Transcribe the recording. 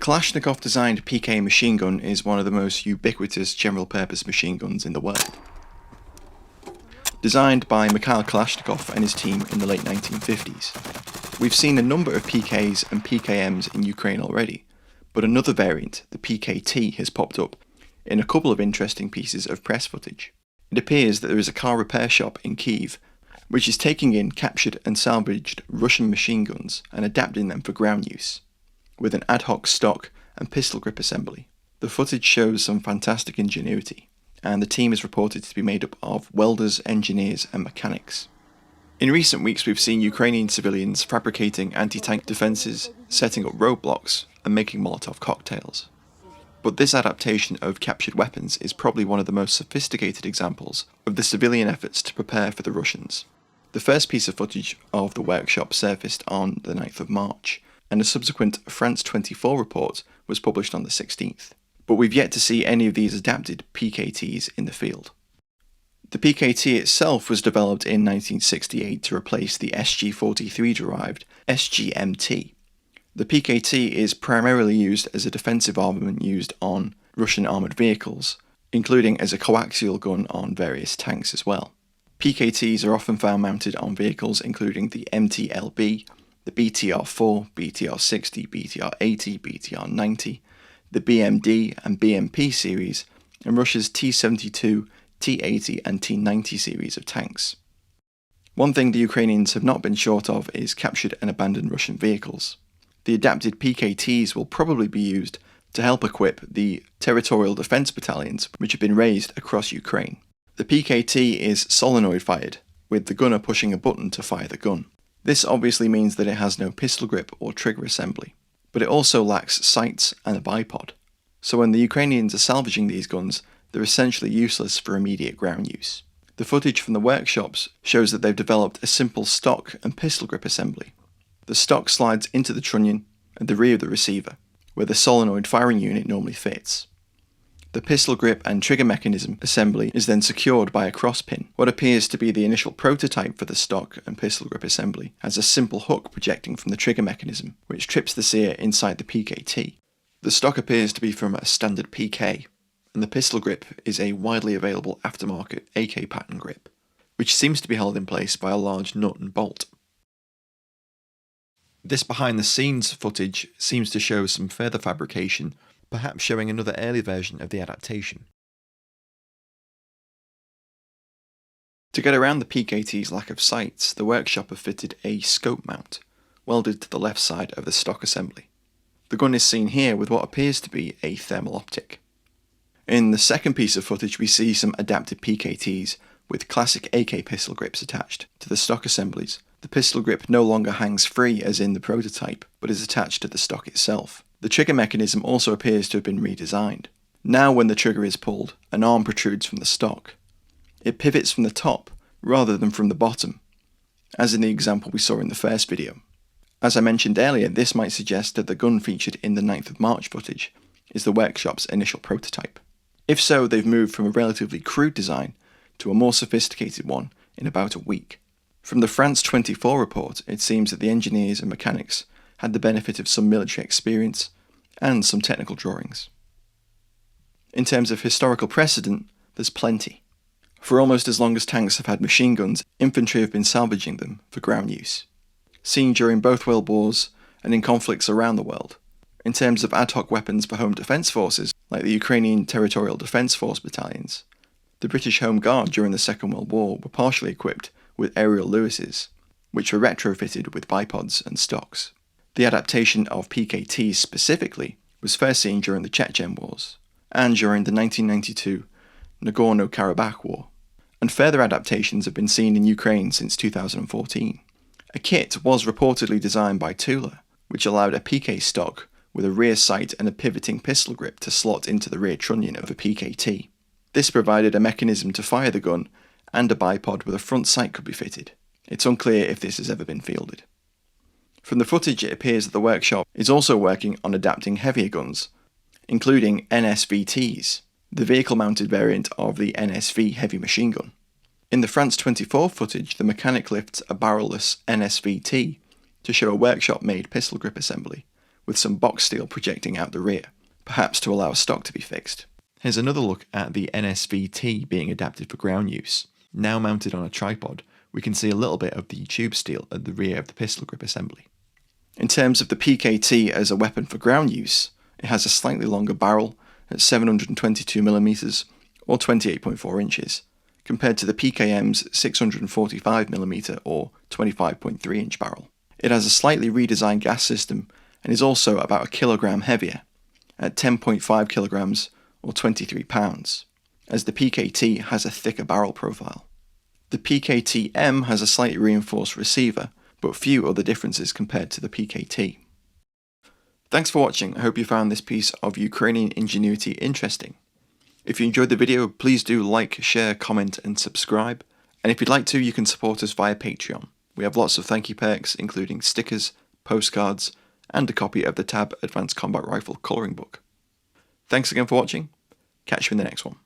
Kalashnikov-designed PK machine gun is one of the most ubiquitous general-purpose machine guns in the world. Designed by Mikhail Kalashnikov and his team in the late 1950s. We've seen a number of PKs and PKMs in Ukraine already, but another variant, the PKT, has popped up in a couple of interesting pieces of press footage. It appears that there is a car repair shop in Kyiv which is taking in captured and salvaged Russian machine guns and adapting them for ground use, with an ad hoc stock and pistol grip assembly. The footage shows some fantastic ingenuity, and the team is reported to be made up of welders, engineers and mechanics. In recent weeks we've seen Ukrainian civilians fabricating anti-tank defences, setting up roadblocks and making Molotov cocktails. But this adaptation of captured weapons is probably one of the most sophisticated examples of the civilian efforts to prepare for the Russians. The first piece of footage of the workshop surfaced on the 9th of March, and a subsequent France 24 report was published on the 16th. But we've yet to see any of these adapted PKTs in the field. The PKT itself was developed in 1968 to replace the SG-43 derived SGMT. The PKT is primarily used as a defensive armament used on Russian armoured vehicles, including as a coaxial gun on various tanks as well. PKTs are often found mounted on vehicles including the MT-LB, the BTR-4, BTR-60, BTR-80, BTR-90, the BMD and BMP series, and Russia's T-72, T-80 and T-90 series of tanks. One thing the Ukrainians have not been short of is captured and abandoned Russian vehicles. The adapted PKTs will probably be used to help equip the territorial defence battalions which have been raised across Ukraine. The PKT is solenoid fired, with the gunner pushing a button to fire the gun. This obviously means that it has no pistol grip or trigger assembly, but it also lacks sights and a bipod. So when the Ukrainians are salvaging these guns, they're essentially useless for immediate ground use. The footage from the workshops shows that they've developed a simple stock and pistol grip assembly. The stock slides into the trunnion at the rear of the receiver, where the solenoid firing unit normally fits. The pistol grip and trigger mechanism assembly is then secured by a cross pin. What appears to be the initial prototype for the stock and pistol grip assembly has a simple hook projecting from the trigger mechanism, which trips the sear inside the PKT. The stock appears to be from a standard PK, and the pistol grip is a widely available aftermarket AK pattern grip, which seems to be held in place by a large nut and bolt. This behind the scenes footage seems to show some further fabrication, perhaps showing another early version of the adaptation. To get around the PKT's lack of sights, the workshop have fitted a scope mount, welded to the left side of the stock assembly. The gun is seen here with what appears to be a thermal optic. In the second piece of footage we see some adapted PKTs with classic AK pistol grips attached to the stock assemblies. The pistol grip no longer hangs free as in the prototype, but is attached to the stock itself. The trigger mechanism also appears to have been redesigned. Now when the trigger is pulled, an arm protrudes from the stock. It pivots from the top rather than from the bottom, as in the example we saw in the first video. As I mentioned earlier, this might suggest that the gun featured in the 9th of March footage is the workshop's initial prototype. If so, they've moved from a relatively crude design to a more sophisticated one in about a week. From the France 24 report, it seems that the engineers and mechanics had the benefit of some military experience and some technical drawings. In terms of historical precedent, there's plenty. For almost as long as tanks have had machine guns, infantry have been salvaging them for ground use. Seen during both world wars and in conflicts around the world. In terms of ad hoc weapons for home defence forces, like the Ukrainian Territorial Defence Force battalions, the British Home Guard during the Second World War were partially equipped with aerial Lewises, which were retrofitted with bipods and stocks. The adaptation of PKTs specifically was first seen during the Chechen Wars, and during the 1992 Nagorno-Karabakh War, and further adaptations have been seen in Ukraine since 2014. A kit was reportedly designed by Tula, which allowed a PK stock with a rear sight and a pivoting pistol grip to slot into the rear trunnion of a PKT. This provided a mechanism to fire the gun, and a bipod with a front sight could be fitted. It's unclear if this has ever been fielded. From the footage it appears that the workshop is also working on adapting heavier guns, including NSVTs, the vehicle-mounted variant of the NSV heavy machine gun. In the France 24 footage, the mechanic lifts a barrelless NSVT to show a workshop-made pistol grip assembly, with some box steel projecting out the rear, perhaps to allow stock to be fixed. Here's another look at the NSVT being adapted for ground use. Now mounted on a tripod, we can see a little bit of the tube steel at the rear of the pistol grip assembly. In terms of the PKT as a weapon for ground use, it has a slightly longer barrel at 722mm or 28.4 inches, compared to the PKM's 645mm or 25.3 inch barrel. It has a slightly redesigned gas system and is also about a kilogram heavier, at 10.5 kilograms or 23 pounds, as the PKT has a thicker barrel profile. The PKT-M has a slightly reinforced receiver, but few other differences compared to the PKT. Thanks for watching. I hope you found this piece of Ukrainian ingenuity interesting. If you enjoyed the video, please do like, share, comment and subscribe. And if you'd like to, you can support us via Patreon. We have lots of thank you perks, including stickers, postcards, and a copy of the Tab Advanced Combat Rifle colouring book. Thanks again for watching. Catch you in the next one.